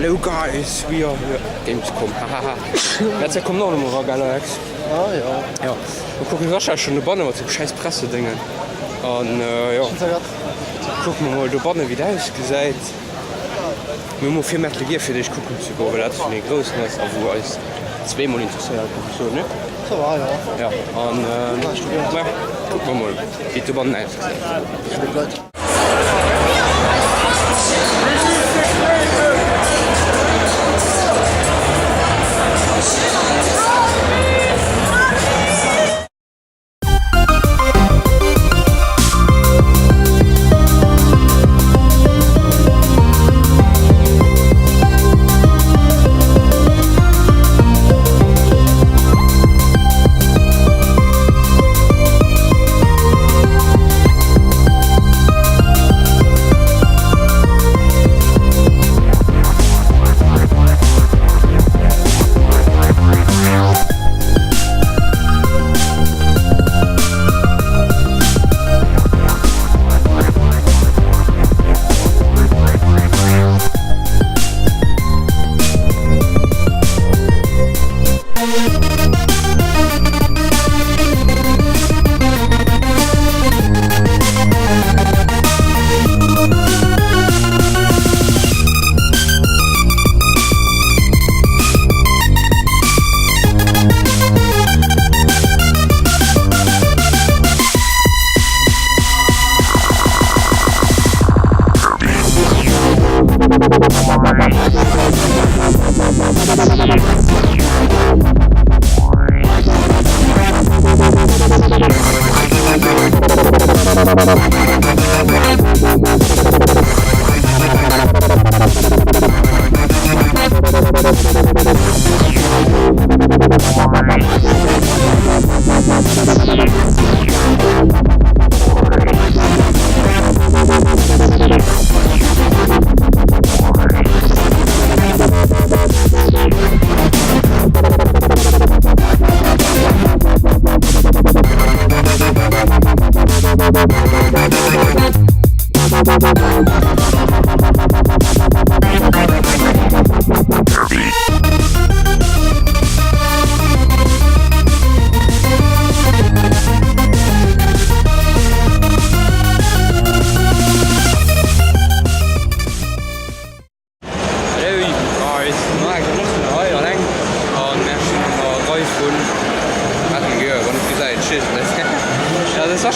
Hello guys, we are here. Gamescom, hahaha. Jetzt kommt noch einmal Galax. Ah ja. Ja. Wir gucken wahrscheinlich schon eine Bonne, was so scheiß Presse-Dinge. Und ja. Gucken wir mal die Bonne, wie das ausgesehen. Wir müssen viel mehr Legier für dich gucken zu gehen, weil das schon nicht groß ist, aber wo alles zweimal interessiert, so, ne? So war ja. Ja, und ja, gucken wir mal, wie die Bonne aussieht.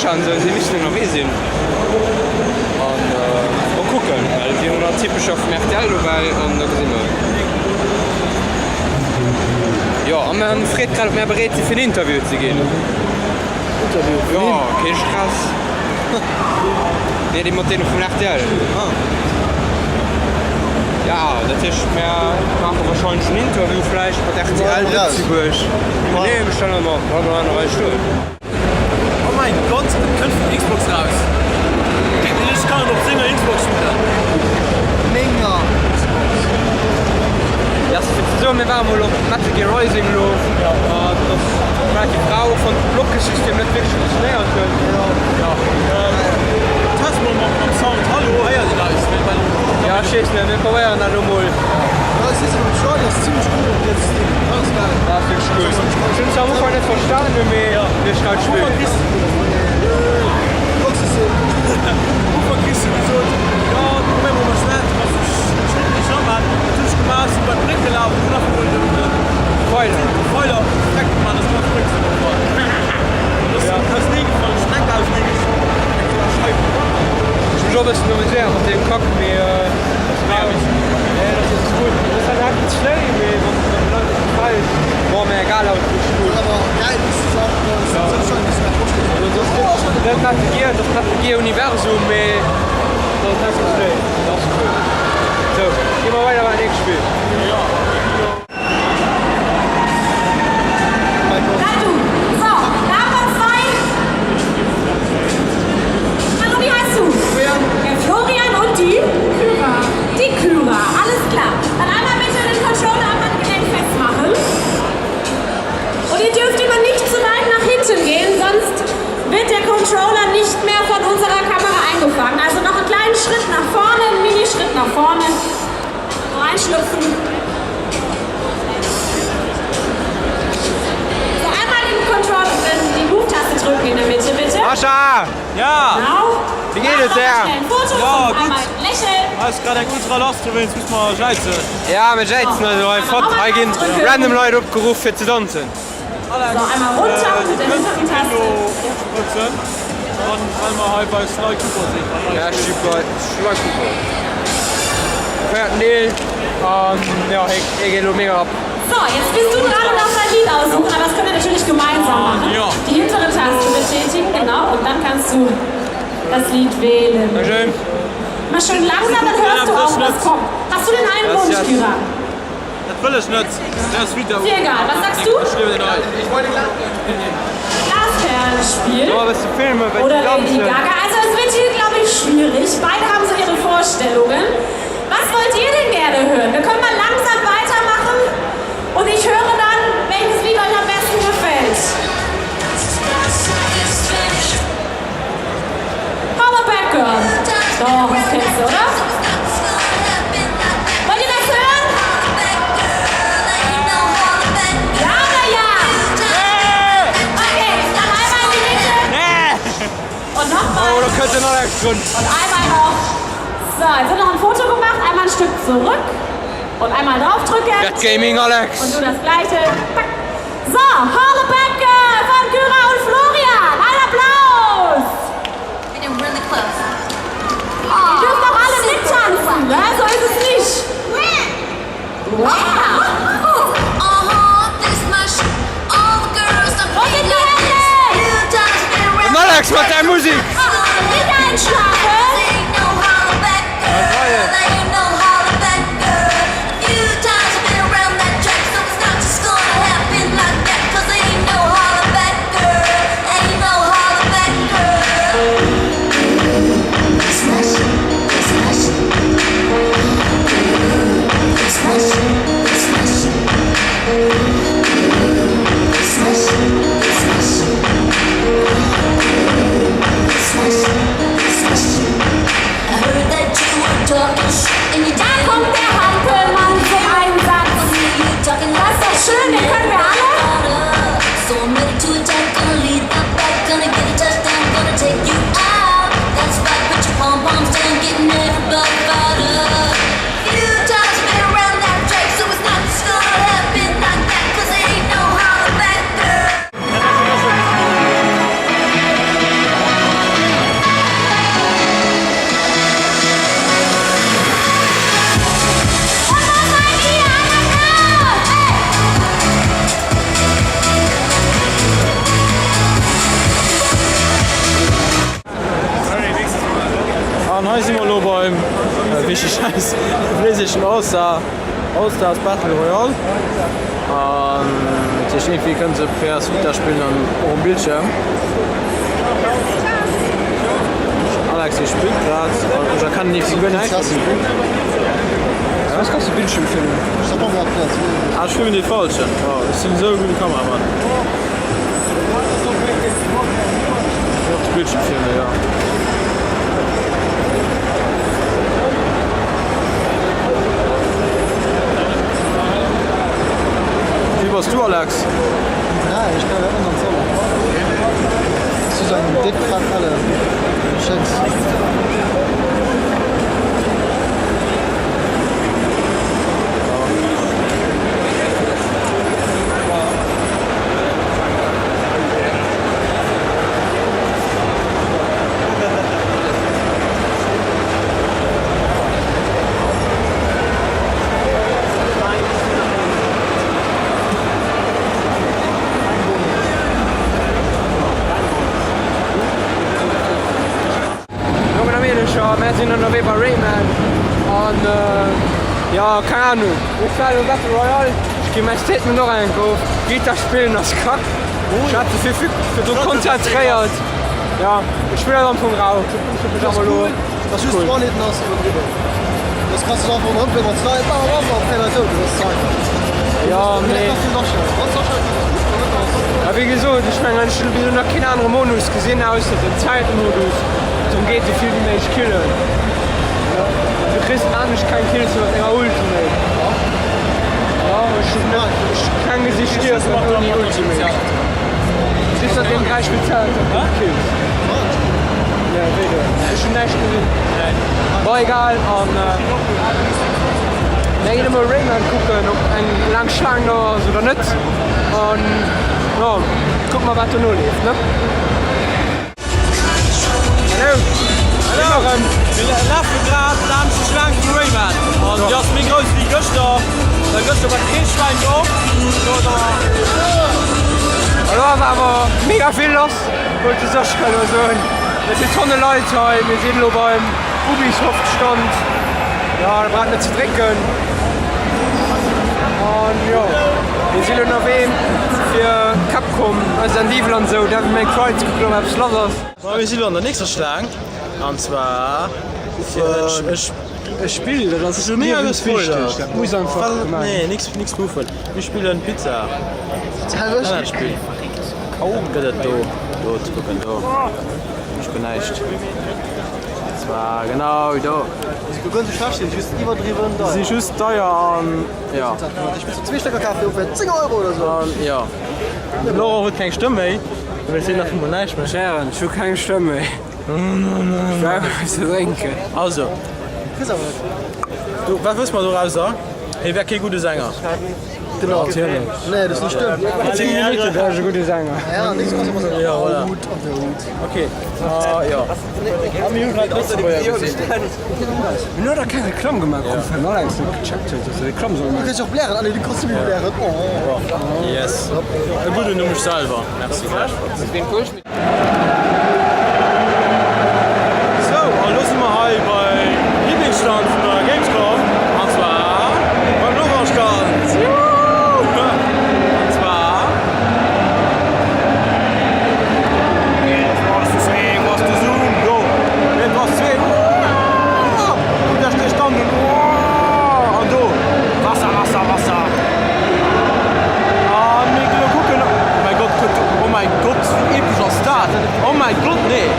Schon so, sie nicht noch Wesen. Und mal gucken, weil wir haben typisch auf Mertel dabei und da sind wir. Ja, und wir haben Fred gerade mehr bereit, für ein Interview zu gehen. Interview? Ja, kein Stress. Nee, die Modelle von Mertel. Ah. Ja, das ist mehr, machen wir wahrscheinlich ein Interview vielleicht mit RTL Lützeburg. Nee, wir stellen noch mal eine Stunde. Oh mein Gott, könnte von Xbox raus. Ich kann noch Singer Xbox spielen. Mega. Ja, so, wir waren mal auf Metal Gear Rising los. Ja. Das war die Frau von Blocksystem nicht wirklich näher können. Ja. Das mal am Sound. Hallo, hey, die Leute. Ja, schön, wir probieren dann nochmal. Das ist aber schon, das ist ziemlich gut. Das ist geil. Das ist gut. Ich habe es auch nicht verstanden, aber wir schreiben spielen. Wovon kriegst du so? Ja, Moment, wo man schnell. Ich schau mal, natürlich gemacht, über den Blick gelaufen, nach Feuer. Direkt, Mann, das macht nichts. Das Ding von Schneck aus, denke ich. Ich bin schon ein bisschen nomisiert mit dem Kopf, wie das ist gut. Das ist dann halt nicht schnell gewesen, wenn Leute gefallen. War mir egal, aber es ist gut. Aber geil, das ist auch schon ein bisschen Das Navigation-Universum, das reinschlüpfen. So, einmal den Control, die Move-Taste drücken in der Mitte, bitte. Mascha! Ja! Genau. Wie geht es dir? Ein Foto Ja, und gut. einmal lächeln. Das ist gerade ein ultra lost, wenn es mal scheiße. Ja, mit Jason, also ein Foto, gehen random Leute abgerufen für zu tanzen. So, einmal runter mit der hinteren Taste. Und einmal halb bei Slide Cooper sehen. Ja, super, super. Hört Neil. Ja, ich gehe nur mega ab. So, jetzt bist du dran und darfst ein Lied aussuchen, aber das können wir natürlich gemeinsam machen. Ja. Die hintere Taste betätigen, genau, und dann kannst du das Lied wählen. Na schön. Mal schön langsam, dann hörst du auch, was kommt. Hast du den einen Das ist Wunsch, Kyra? Das will ich nicht. Der ist wieder. Dir egal, was sagst du? Ich liebe den Ei. Glasperlenspiel So, was für Filme, wenn oder die Lady tanzen. Gaga? Also es wird hier, glaube ich, schwierig. Beide haben so ihre Vorstellungen. Was wollt ihr denn gerne hören? Wir können mal langsam weitermachen und ich höre dann, welches Lied euch am besten gefällt. Holla Back Girl. Doch, das kennst du, oder? Wollt ihr das hören? Ja oder ja? Okay, dann einmal in die Mitte. Und nochmal. Oh, da könnte noch nichts drin. Und einmal noch. So, jetzt wird noch ein Foto gemacht. Einmal ein Stück zurück. Und einmal draufdrücken. Red Gaming, Alex. Und du das gleiche. Pack. So, Holla Back Girl von Kyra und Florian. Ein Applaus. Ihr dürft doch alle mittanzen, ne? So ist es nicht. Wow. Und Alex macht deine Musik. Nicht einschlafen. Da kommt der Hampelmann zum Einsatz. Das ist doch schön, den können wir alle. So I'm ready to attack, gonna lead the back, gonna get a touchdown, gonna take you out. That's right, put your pom-poms down, getting everybody fired up. Few times been around that track, so it's not just gonna happen like that, 'cause there ain't no holler back girl. Und was seid ihr? Und heute sind wir noch beim richtig scheiß Bläschen All-Stars Battle Royale. Und irgendwie können sie per Switch spielen auf dem Bildschirm. Alex, ich spiele gerade und ich kann nicht so gut Was kannst du Bildschirm filmen? Ich hab auch gerade Platz. Ah, ich filme die falschen. Oh, das sind so gute Kameramann. Ich hab die Bildschirm filmen, ja. Wie warst du, Alex? Ja, ich kann ja immer noch so. Das ist ein dick Frack alle. Schätz. Wir sind noch bei Rayman und ja, keine Ahnung. Ich fahre in Battle Royale, ich gehe mein Statement noch einkaufen, Gitarre spielen, das Kack. Ich hatte für so konzentriert. Ja, ich spiele dann vom Rauch. Das ist cool. Nicht nass drüber. Das kannst du auch von unten, wenn man zwei auf keiner Tür, das ist einfach. Ja, nee. Ja, wie gesagt, ich meine, ich habe noch keinen anderen Modus gesehen, außer den Zeitmodus. Darum geht es viel mehr, ich killen. Ja. Du kriegst eigentlich keinen Kill, sondern eher Ultimate. stirbt, dann nur die Ultimate. Ist das den 3 bezahlt? Ja, wieder. Das ist schon nicht gesehen. War egal. Und wir gehen mal Ring angucken, ob ein lang Schlange noch ist oder nicht. Und ja, guck mal, was da noch lebt. Ne? Hallo. Hallo. Wir laufen gerade am Schlangen von Rayman. Und die ist mir groß wie Gustav. Der Gustav hat kein Schwein drauf. Hallo, aber mega viel los. Wollte ich sagen, es sind Tonnen Leute heute. Wir sind nur beim Ubisoft-Stand. Ja, da braucht nicht zu trinken. Und ja, wir sind noch wem für Capcom, Resident Evil und so. Devil May Cry zu gucken, ob es los ist. Wir sind an der nächsten Schlange. Und zwar Ein Spiel, das ist mega wichtig. Das muss einfach gemacht. Nee, nichts Buffen. Wir spielen Pizza. Ein Spiel. Oh, geht das da. Dort, gucken, da. Ich bin nicht. Das war genau da. Du kannst dich verstehen, ich ist übertrieben da. Sie ist just teuer und ja. Ich bin so 2 Stück Kaffee für 10 € oder so. Und ja. Laura hat keine Stimme, ey. Du willst nach dem Monat mehr. Sharon, ich will keine Stimme. Ich will einfach zu trinken. Also, Ist aber nicht. du, was willst du daraus sagen? Ich wäre kein guter Sänger. Genau. Nee, das ist nicht stimmt. 10 Minuten, der ist ein guter Sänger. Ja, nichts was man sagen. Ja, oder? Hut auf der Hut. Okay. Ja. Nur da keine Klamm gemacht, von Alex gecheckt hat, dass er die Klamm soll Du machen. kannst auch blären, alle die Kostüme blären. Oh. Yes. Ich würde nur mich selber. Merci. So, und los sind wir hier bei Lieblingsstand von der Gamescom. Und zwar beim Logo-Stand. Und zwar. Was zu sehen, was zu zoomen. So, etwas zu sehen. Und da steht Stand und da. Wasser. Und wir können gucken. Oh mein Gott, wie epischer Start. Oh mein Gott, nee.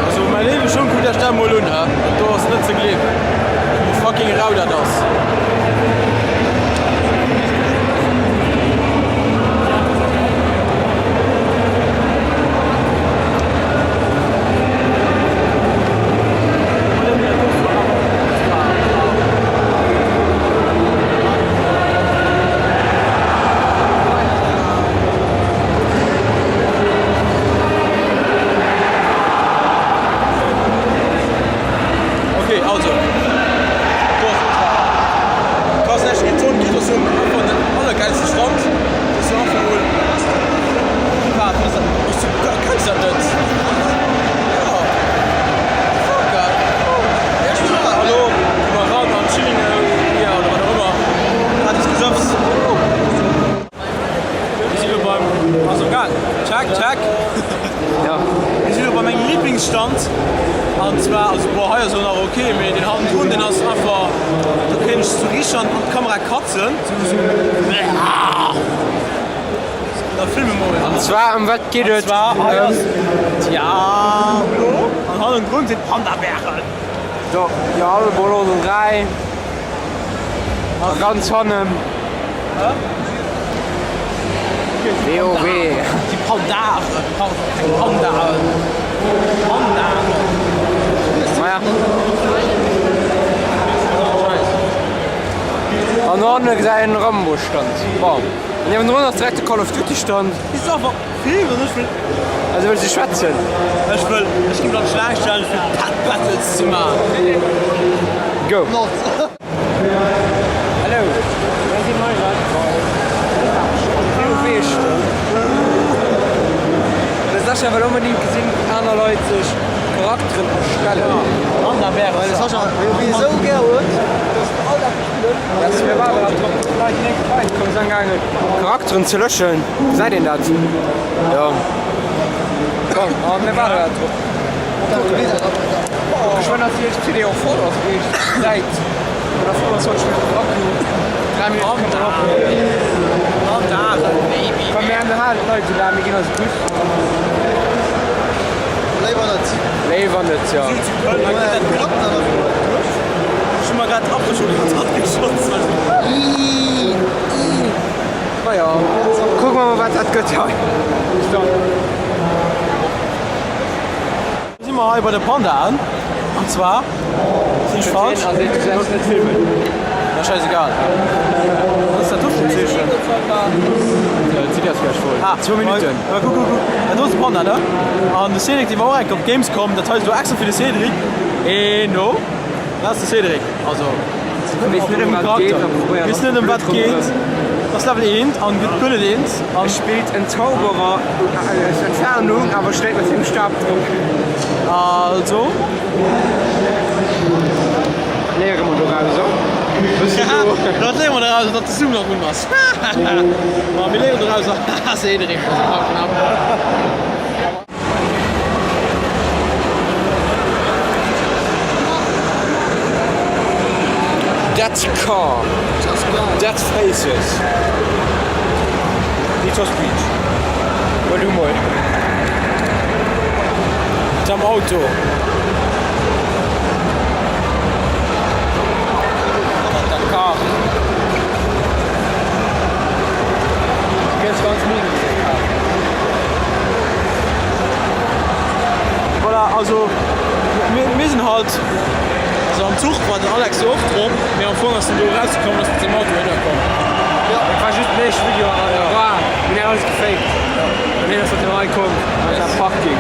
Also mein Leben ist schon gut, dass der mal unter. Du hast nicht zu leben. Du fucking Rauder das. Okay, also. Was ist nicht gezogen, das ist von der allergeilste Stand. Das ist einfach wohl. Privat, was ist das? Kannst du das nicht? Ja. Fuck, geil. Ja, ich bin mal. Hallo, mal ran, am Chilling, ja, oder was auch immer. Hat es gesagt. Wir sind beim. Also, geil. Check. Ja. Wir sind bei meinem Lieblingsstand. Und zwar, also boah, heuer so noch okay, mit den harten Ton, den hast du einfach, du kannst zu riechen und die Kamera kratzen. Da filmen wir mal. Und zwar, um was geht es? Ja, und hat einen Grund, sind Panda-Bären. So, ja, alle Bolo und 3. Ganz vorne. WoW. Die Panda. Ja. Und unten ist ein Rambo-Stand. Wow. Und wir haben nur noch direkt Call of Duty-Stand. Ist einfach viel, was ich will. Also will sie schwätzen. Ich gebe noch Schlagstellen für Cut-Battles zu machen. Go. Noch. Hallo. Wer sind neu dran? WoW-Stand. Das ist aber unbedingt gesehen, andere Leute sich Charaktere erstellen. Panda-Bären. Weil das hast du wie so gerne. Das wir waren vielleicht nicht weit, kommen sagen gar nicht. Charakteren zu löschen. Seid ihr das? Ja. Komm, aber wir waren da drauf. Ich meine, dass ihr jetzt CD auch vor euch seid. Oder vor uns heute schon Akku. 3 Minuten drauf. Komm, wir haben halt Leute da, wir gehen aus dem Bus. Leibernetz. Leibernetz, ja. Schon mal gerade ab. schon die ganze Zeit geschossen. Naja, guck mal, was das geht. Wir sind mal hier bei der Panda an. Und zwar, sind ich falsch? Also, ich selbst nicht filmen. Na, scheißegal. Was ist da drin? Zieh das gleich voll. 2 Minuten. Ja, guck. Das ist Panda, ne? Und der Cedric, die war auch auf Gamescom, das heißt, du extra für den Cedric. No. Das ist der Cedric. Also, Wisst nicht, um was geht, wisst nicht, um was geht. Das ist Level 1 und wir können 1. Er spielt ein Zauberer aus Entfernung, aber steht mit dem Stab drauf. Also. Lehre wir doch also. Das legen wir daraus, dass du noch gut machst. Aber wir legen daraus, dass Cedric. That's car. That's faces. Niet zo speech. Wat doe mooi. Am Auto. Der car. Jetzt ganz niedrig. Voilà, also wir sind halt also am Zug war der Alex so oft rum, wir haben vorhin, dass du rausgekommen dass mit dem Auto wiederkommen. Ja, ich war just nicht Video, war mir alles gefaked. Wenn ihr das mit reinkommt, das ist ein Parking.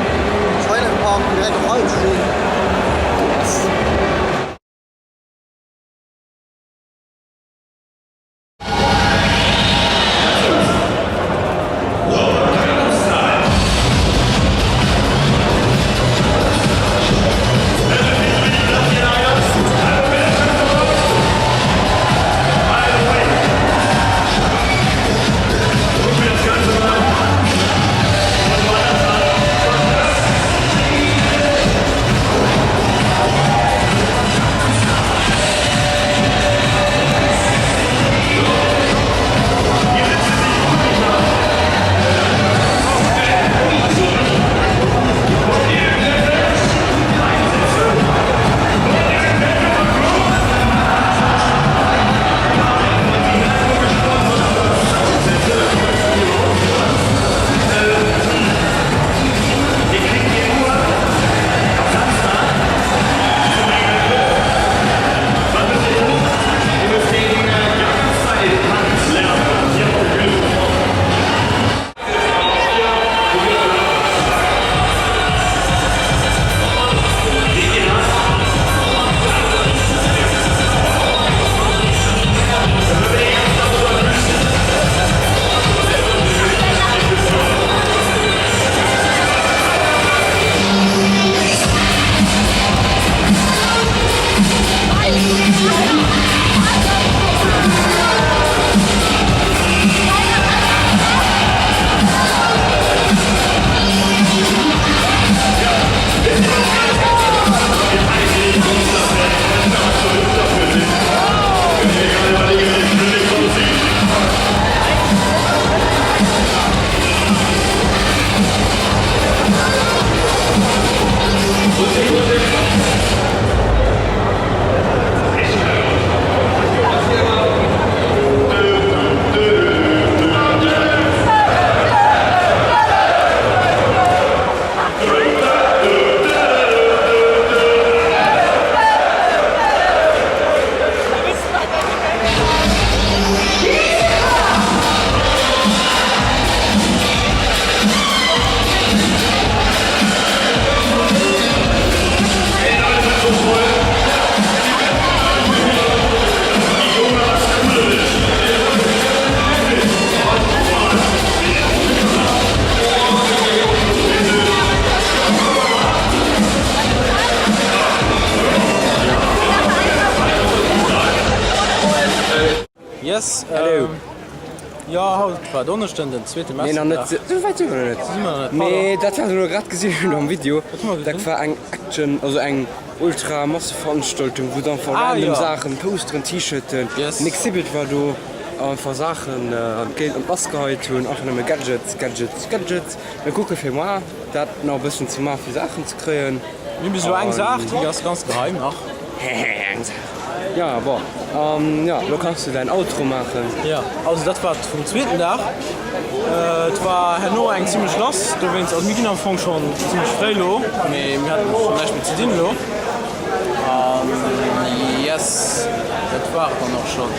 Schweine im Park direkt auf Hals sehen. Yes. Ja, haut war Donnerstag den 2. März. Nee, noch nicht. So weit sind wir noch nicht. Nee, das hast du nur gerade gesehen am Video. Das war eine Action, also eine Ultra-Masse-Veranstaltung, wo dann vor allem Sachen, Poster, T-Shirts, nichts Exhibit war du. Einfach Sachen Geld und Basketball tun, auch noch Gadgets. Wir gucken für mal, das noch ein bisschen zu machen, für Sachen zu kriegen. Wie bist du eigentlich gesagt? Die ist ganz geheim noch. Ja, aber ja, du kannst du dein Outro machen. Ja, also das war vom zweiten Tag. Es war Hanno eigentlich ziemlich los. Du wennst aus Mikina Anfang schon ziemlich frei lo. Wir hatten zum Beispiel zu dienen lo. Yes, das war dann auch schon.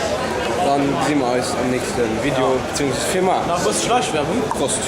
Dann sehen wir uns am nächsten Video bzw. Firma. Nach was Schleichwerbung? Prost.